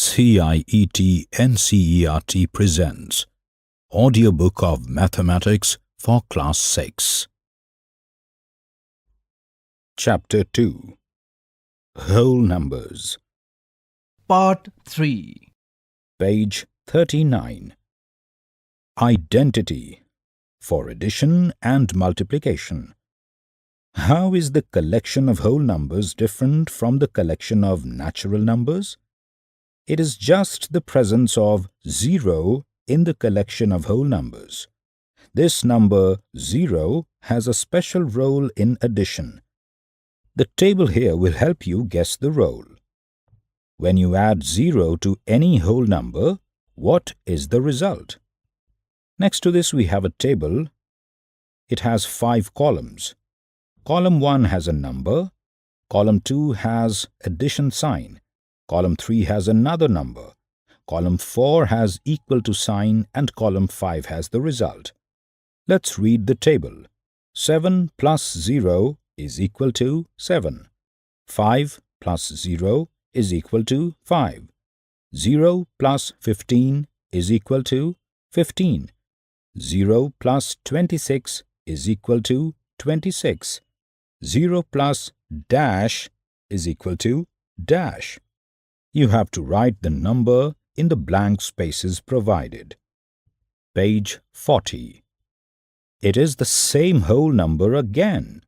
CIET NCERT presents Audiobook of Mathematics for Class 6. Chapter 2 Whole Numbers. Part 3. Page 39. Identity for addition and multiplication. How is the collection of whole numbers different from the collection of natural numbers? It is just the presence of 0 in the collection of whole numbers. This number 0 has a special role in addition. The table here will help you guess the role. When you add 0 to any whole number, what is the result? Next to this we have a table. It has 5 columns. Column 1 has a number. Column 2 has addition sign. Column 3 has another number. Column 4 has equal to sign and column 5 has the result. Let's read the table. 7 plus 0 is equal to 7. 5 plus 0 is equal to 5. 0 plus 15 is equal to 15. 0 plus 26 is equal to 26. 0 plus dash is equal to dash. You have to write the number in the blank spaces provided. Page 40. It is the same whole number again.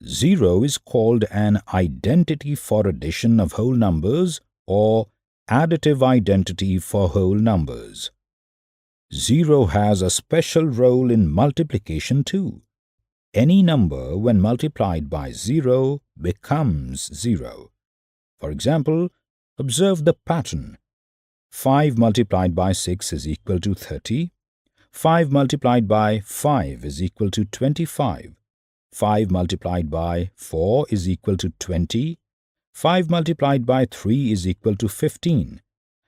0 is called an identity for addition of whole numbers or additive identity for whole numbers. 0 has a special role in multiplication too. Any number when multiplied by 0 becomes 0. For example, observe the pattern. 5 multiplied by 6 is equal to 30. 5 multiplied by 5 is equal to 25. 5 multiplied by 4 is equal to 20. 5 multiplied by 3 is equal to 15.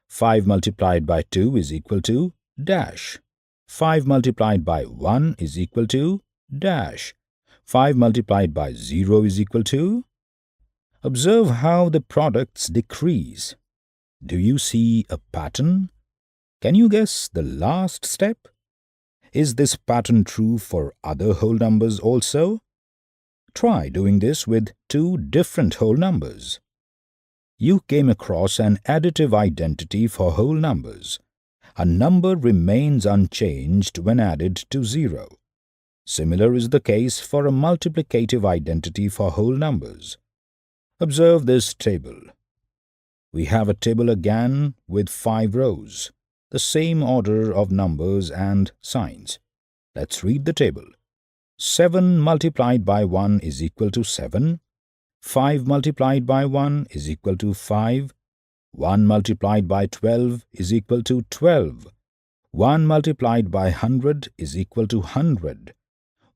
5 multiplied by 2 is equal to dash. 5 multiplied by 1 is equal to dash. 5 multiplied by 0 is equal to. Observe how the products decrease. Do you see a pattern? Can you guess the last step? Is this pattern true for other whole numbers also? Try doing this with 2 different whole numbers. You came across an additive identity for whole numbers. A number remains unchanged when added to 0. Similar is the case for a multiplicative identity for whole numbers. Observe this table. We have a table again with 5 rows, the same order of numbers and signs. Let's read the table. 7 multiplied by 1 is equal to 7. 5 multiplied by 1 is equal to 5. 1 multiplied by 12 is equal to 12. 1 multiplied by 100 is equal to 100.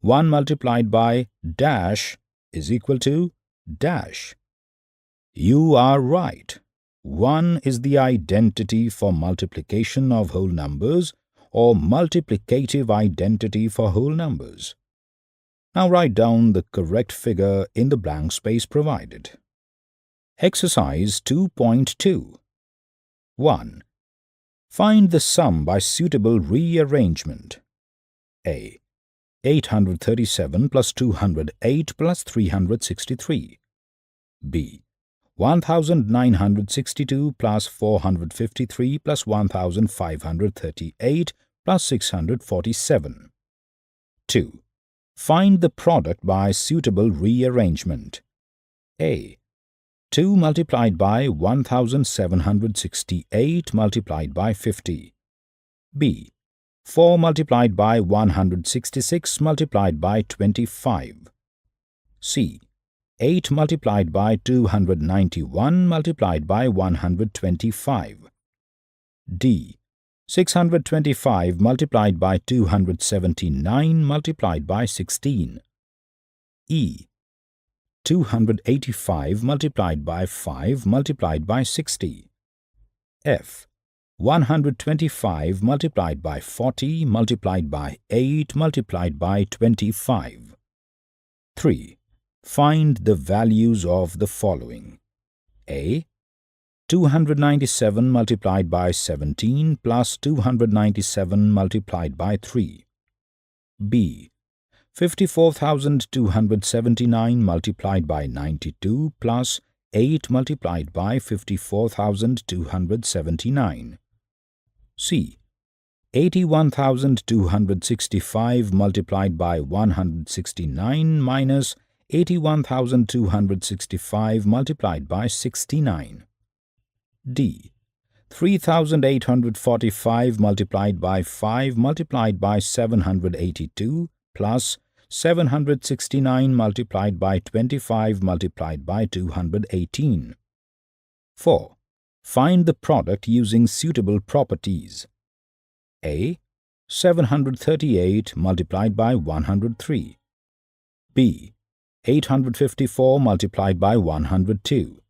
1 multiplied by dash is equal to dash. You are right. 1 is the identity for multiplication of whole numbers or multiplicative identity for whole numbers. Now write down the correct figure in the blank space provided. Exercise 2.2. 1. Find the sum by suitable rearrangement. A. 837 plus 208 plus 363. B. 1962 plus 453 plus 1538 plus 647. 2. Find the product by suitable rearrangement. A. 2 multiplied by 1768 multiplied by 50. B. 4 multiplied by 166 multiplied by 25. C. 8 multiplied by 291 multiplied by 125. D. 625 multiplied by 279 multiplied by 16. E. 285 multiplied by 5 multiplied by 60. F. 125 multiplied by 40 multiplied by 8 multiplied by 25. 3. Find the values of the following. A. 297 multiplied by 17 plus 297 multiplied by 3. B. 54,279 multiplied by 92 plus 8 multiplied by 54,279. C. 81,265 multiplied by 169 minus 81,265 multiplied by 69. D. 3,845 multiplied by 5 multiplied by 782 plus 769 multiplied by 25 multiplied by 218. 4. Find the product using suitable properties. A. 738 multiplied by 103. B. 854 multiplied by 102.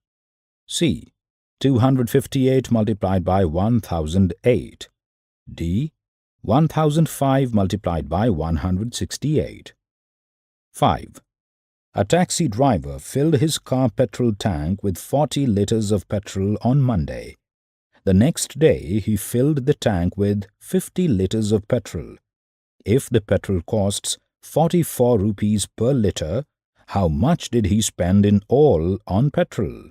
C. 258 multiplied by 1008. D. 1005 multiplied by 168. 5. A taxi driver filled his car petrol tank with 40 liters of petrol on Monday. The next day he filled the tank with 50 liters of petrol. If the petrol costs 44 rupees per liter, how much did he spend in all on petrol?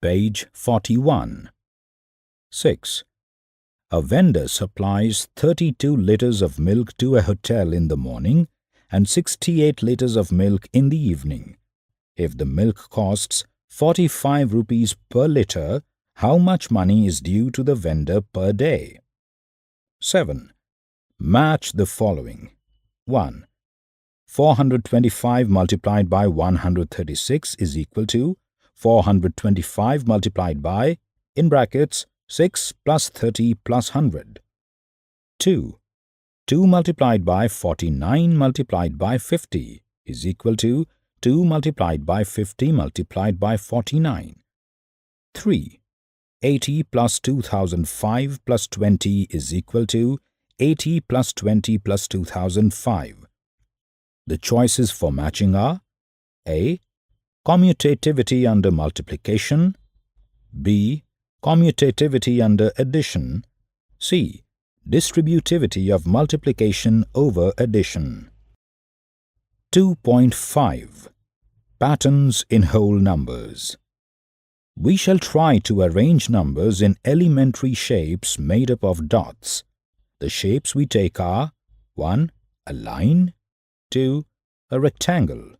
Page 41. 6. A vendor supplies 32 liters of milk to a hotel in the morning and 68 liters of milk in the evening. If the milk costs 45 rupees per liter, how much money is due to the vendor per day? 7. Match the following. 1. 425 multiplied by 136 is equal to 425 multiplied by, in brackets, 6 plus 30 plus 100. 2. 2 multiplied by 49 multiplied by 50 is equal to 2 multiplied by 50 multiplied by 49. 3. 80 plus 2005 plus 20 is equal to 80 plus 20 plus 2005. The choices for matching are A. Commutativity under multiplication. B. Commutativity under addition. C. Distributivity of multiplication over addition. 2.5. Patterns in whole numbers. We shall try to arrange numbers in elementary shapes made up of dots. The shapes we take are 1. A line, 2. A rectangle,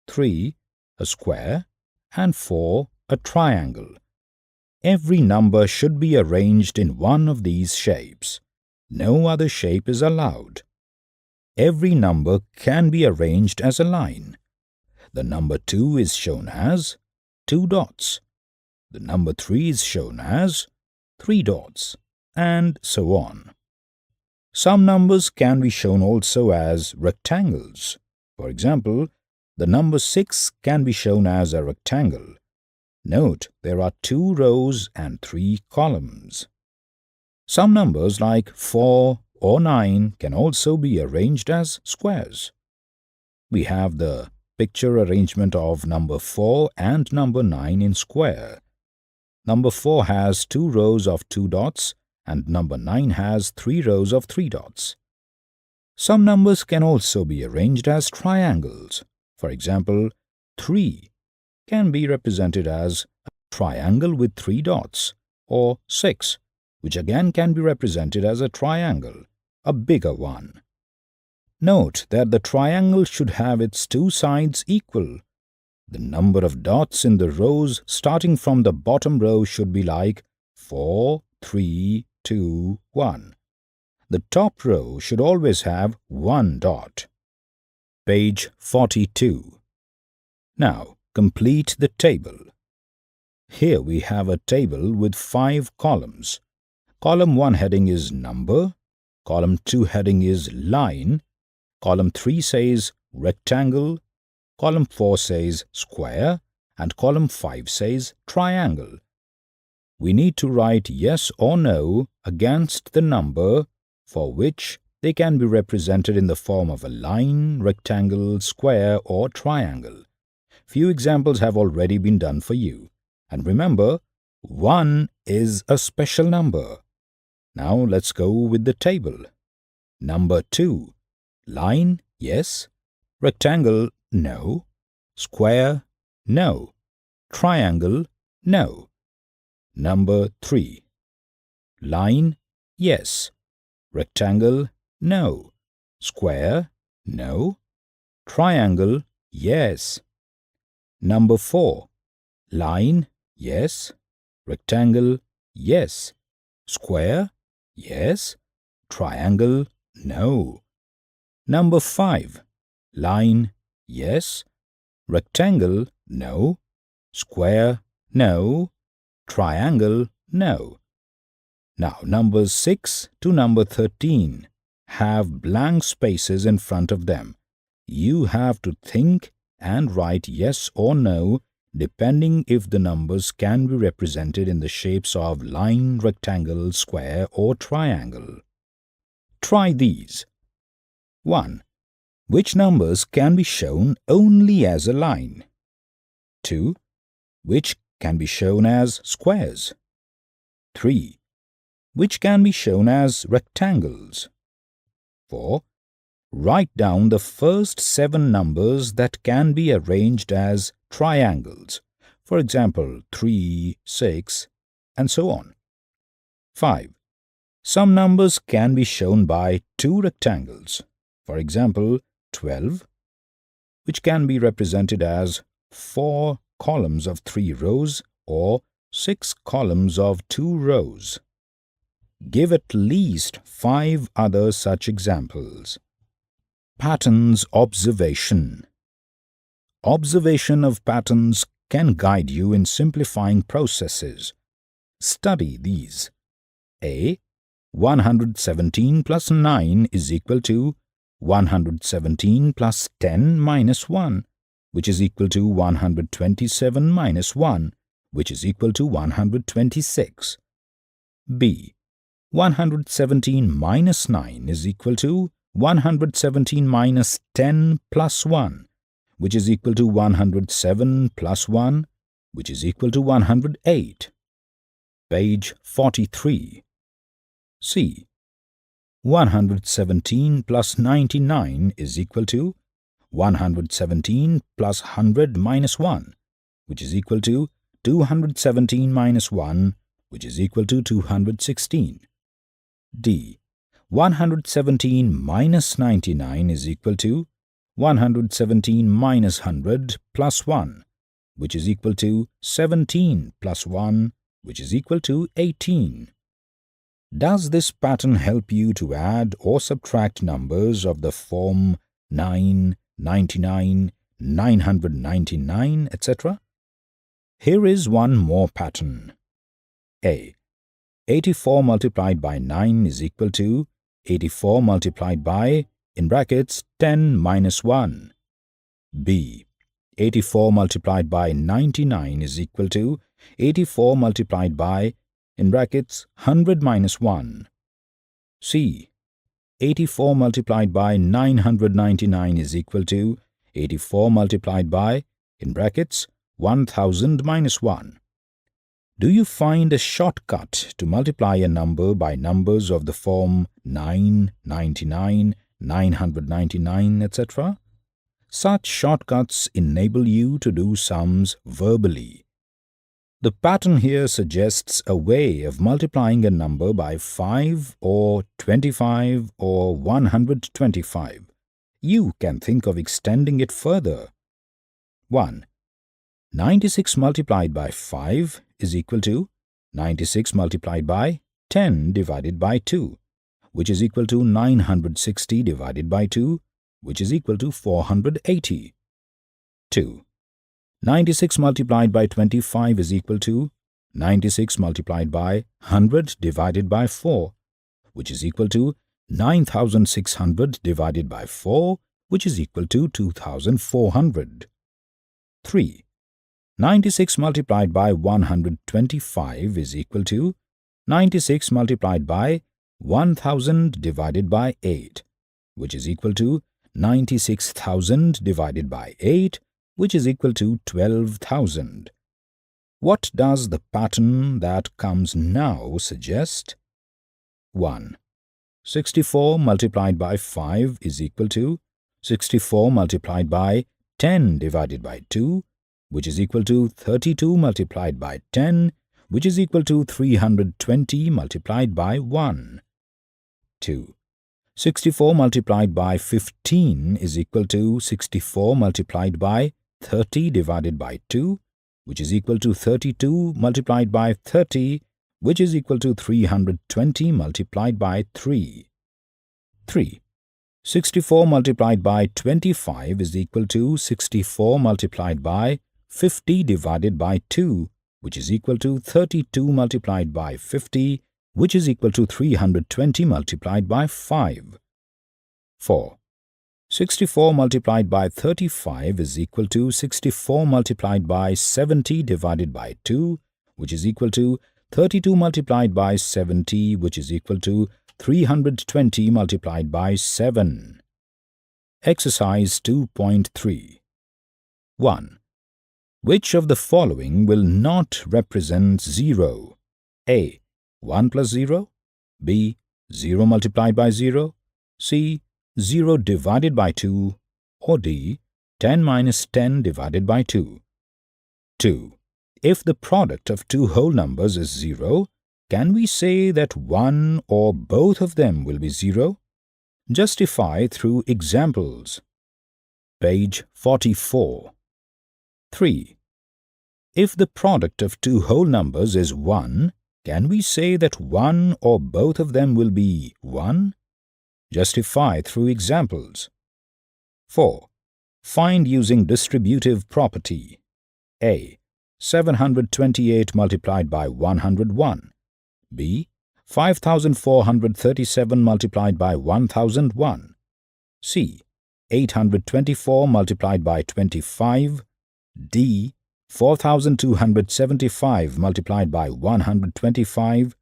3. A square, and 4. A triangle. Every number should be arranged in one of these shapes. No other shape is allowed. Every number can be arranged as a line. The number 2 is shown as 2 dots. The number 3 is shown as 3 dots, and so on. Some numbers can be shown also as rectangles. For example, the number 6 can be shown as a rectangle. Note, there are 2 rows and 3 columns. Some numbers like 4 or 9 can also be arranged as squares. We have the picture arrangement of number 4 and number 9 in square. Number 4 has 2 rows of 2 dots and number 9 has 3 rows of 3 dots. Some numbers can also be arranged as triangles. For example, 3 can be represented as a triangle with 3 dots, or 6, which again can be represented as a triangle, a bigger one. Note that the triangle should have its 2 sides equal. The number of dots in the rows starting from the bottom row should be like 4, 3, 2, 1. The top row should always have 1 dot. Page 42. Now, complete the table. Here we have a table with 5 columns. Column 1 heading is number, column 2 heading is line, column 3 says rectangle, column 4 says square, and column 5 says triangle. We need to write yes or no against the number for which they can be represented in the form of a line, rectangle, square, or triangle. Few examples have already been done for you. And remember, 1 is a special number. Now let's go with the table. Number 2. Line, yes. Rectangle, no. Square, no. Triangle, no. Number 3. Line, yes. Rectangle, no. Square, no. Triangle, yes. Number 4. Line, yes. Rectangle, yes. Square, yes. Triangle, no. Number 5. Line, yes. Rectangle, no. Square, no. Triangle, no. Now, numbers 6 to number 13 have blank spaces in front of them. You have to think and write yes or no depending if the numbers can be represented in the shapes of line, rectangle, square or triangle. Try these. 1. Which numbers can be shown only as a line? 2. Which can be shown as squares? 3. Which can be shown as rectangles? 4. Write down the first 7 numbers that can be arranged as triangles. For example, 3, 6, and so on. 5. Some numbers can be shown by 2 rectangles. For example, 12, which can be represented as 4 columns of 3 rows or 6 columns of 2 rows. Give at least 5 other such examples. Patterns observation. Observation of patterns can guide you in simplifying processes. Study these. A. 117 plus 9 is equal to 117 plus 10 minus 1, which is equal to 127 minus 1, which is equal to 126. B. 117 minus 9 is equal to 117 minus 10 plus 1, which is equal to 107 plus 1, which is equal to 108. Page 43. C. 117 plus 99 is equal to 117 plus 100 minus 1, which is equal to 217 minus 1, which is equal to 216. D. 117 minus 99 is equal to 117 minus 100 plus 1, which is equal to 17 plus 1, which is equal to 18. Does this pattern help you to add or subtract numbers of the form 9, 99, 999, etc.? Here is one more pattern. A. 84 multiplied by 9 is equal to 84 multiplied by, in brackets, 10 minus 1. B. 84 multiplied by 99 is equal to 84 multiplied by, in brackets, 100 minus 1. C. 84 multiplied by 999 is equal to 84 multiplied by, in brackets, 1000 minus 1. Do you find a shortcut to multiply a number by numbers of the form 9, 99, 999, etc.? Such shortcuts enable you to do sums verbally. The pattern here suggests a way of multiplying a number by 5 or 25 or 125. You can think of extending it further. 1. 96 multiplied by 5 is equal to 96 multiplied by 10 divided by 2, which is equal to 960 divided by 2, which is equal to 480. 2. 96 multiplied by 25 is equal to 96 multiplied by 100 divided by 4, which is equal to 9600 divided by 4, which is equal to 2400. 3. 96 multiplied by 125 is equal to 96 multiplied by 1000 divided by 8, which is equal to 96,000 divided by 8, which is equal to 12,000. What does the pattern that comes now suggest? 1. 64 multiplied by 5 is equal to 64 multiplied by 10 divided by 2, which is equal to 32 multiplied by 10, which is equal to 320 multiplied by 1. 2. 64 multiplied by 15 is equal to 64 multiplied by 30 divided by 2, which is equal to 32 multiplied by 30, which is equal to 320 multiplied by 3. 3. 64 multiplied by 25 is equal to 64 multiplied by 50 divided by 2, which is equal to 32 multiplied by 50, which is equal to 320 multiplied by 5. 4. 64 multiplied by 35 is equal to 64 multiplied by 70 divided by 2, which is equal to 32 multiplied by 70, which is equal to 320 multiplied by 7. Exercise 2.3. 1. Which of the following will not represent 0? A. 1 plus 0. B. 0 multiplied by 0. C. 0 divided by 2. Or D. 10 minus 10 divided by 2. 2. If the product of two whole numbers is 0, can we say that one or both of them will be 0? Justify through examples. Page 44. 3. If the product of two whole numbers is 1, can we say that one or both of them will be 1? Justify through examples. 4. Find using distributive property. A. 728 multiplied by 101. B. 5437 multiplied by 1001. C. 824 multiplied by 25. D. 4275 multiplied by 125.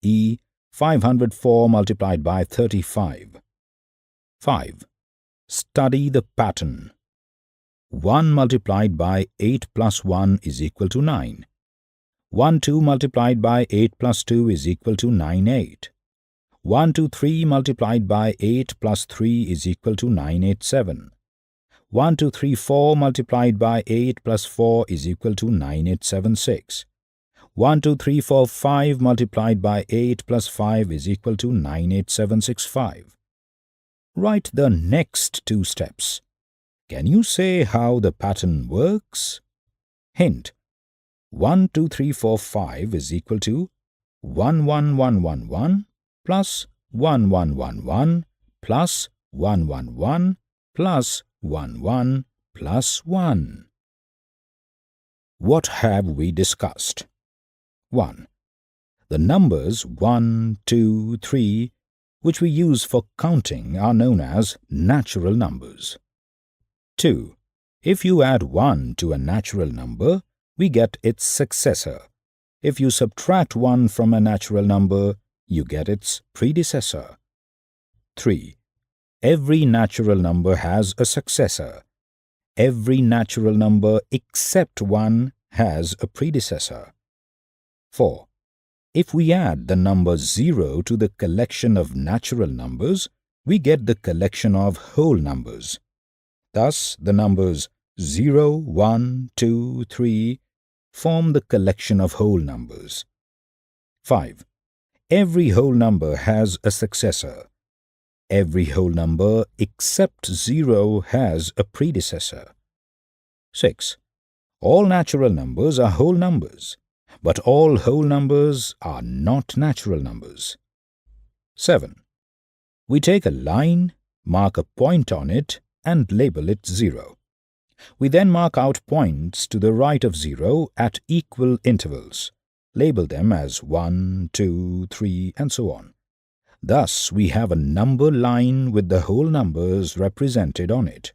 E. 504 multiplied by 35. 5. Study the pattern. 1 multiplied by 8 plus 1 is equal to 9. 1, 2 multiplied by 8 plus 2 is equal to 9, 8. 1, 2, 3 multiplied by 8 plus 3 is equal to 9, 8, 7. 1, 2, 3, 4 multiplied by 8 plus 4 is equal to 9, 8, 7, 6. 1, 2, 3, 4, 5 multiplied by 8 plus 5 is equal to 9, 8, 7, 6, 5. Write the next two steps. Can you say how the pattern works? Hint. 1, 2, 3, 4, 5 is equal to 1, 1, 1, 1, 1 plus 1, 1, 1, 1 plus 1, 1, 1 plus 1, 1 plus 1. What have we discussed? 1. The numbers 1, 2, 3, which we use for counting, are known as natural numbers. 2. If you add 1 to a natural number, we get its successor. If you subtract 1 from a natural number, you get its predecessor. 3. Every natural number has a successor. Every natural number except 1 has a predecessor. 4. If we add the number 0 to the collection of natural numbers, we get the collection of whole numbers. Thus, the numbers 0, 1, 2, 3 form the collection of whole numbers. 5. Every whole number has a successor. Every whole number except 0 has a predecessor. 6. All natural numbers are whole numbers, but all whole numbers are not natural numbers. 7. We take a line, mark a point on it, and label it 0. We then mark out points to the right of 0 at equal intervals. Label them as 1, 2, 3, and so on. Thus, we have a number line with the whole numbers represented on it.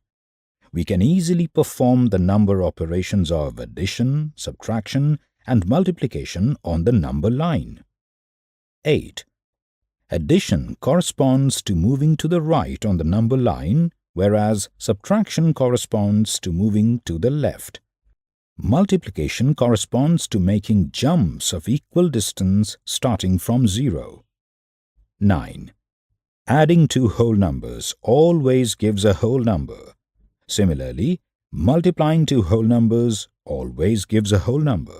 We can easily perform the number operations of addition, subtraction, and multiplication on the number line. 8. Addition corresponds to moving to the right on the number line, whereas subtraction corresponds to moving to the left. Multiplication corresponds to making jumps of equal distance starting from 0. 9. Adding two whole numbers always gives a whole number. Similarly, multiplying two whole numbers always gives a whole number.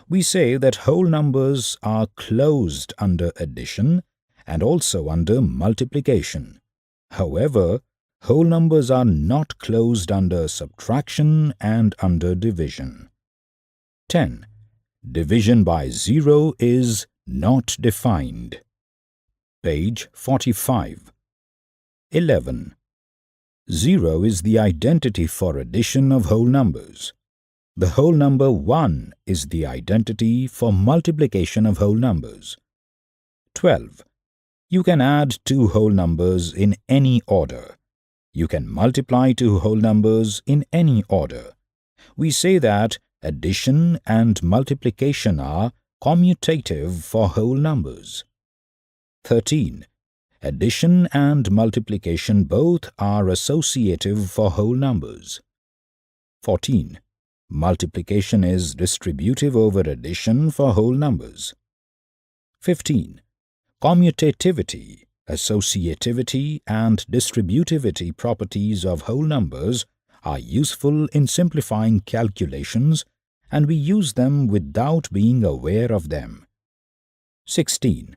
We say that whole numbers are closed under addition and also under multiplication. However, whole numbers are not closed under subtraction and under division. 10. Division by 0 is not defined. Page 45. 11. 0 is the identity for addition of whole numbers. The whole number 1 is the identity for multiplication of whole numbers. 12. You can add two whole numbers in any order. You can multiply two whole numbers in any order. We say that addition and multiplication are commutative for whole numbers. 13. Addition and multiplication both are associative for whole numbers. 14. Multiplication is distributive over addition for whole numbers. 15. Commutativity, associativity, and distributivity properties of whole numbers are useful in simplifying calculations, and we use them without being aware of them. 16.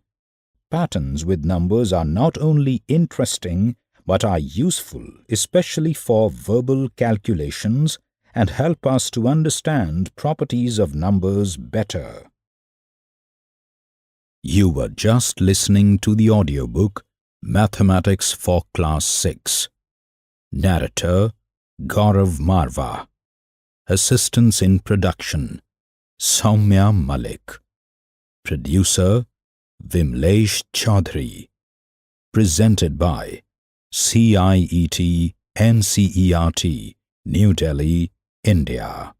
Patterns with numbers are not only interesting but are useful especially for verbal calculations and help us to understand properties of numbers better. You were just listening to the audiobook Mathematics for Class 6. Narrator Gaurav Marva. Assistance in production Soumya Malik. Producer Vimlesh Chaudhary. Presented by CIET NCERT, New Delhi, India.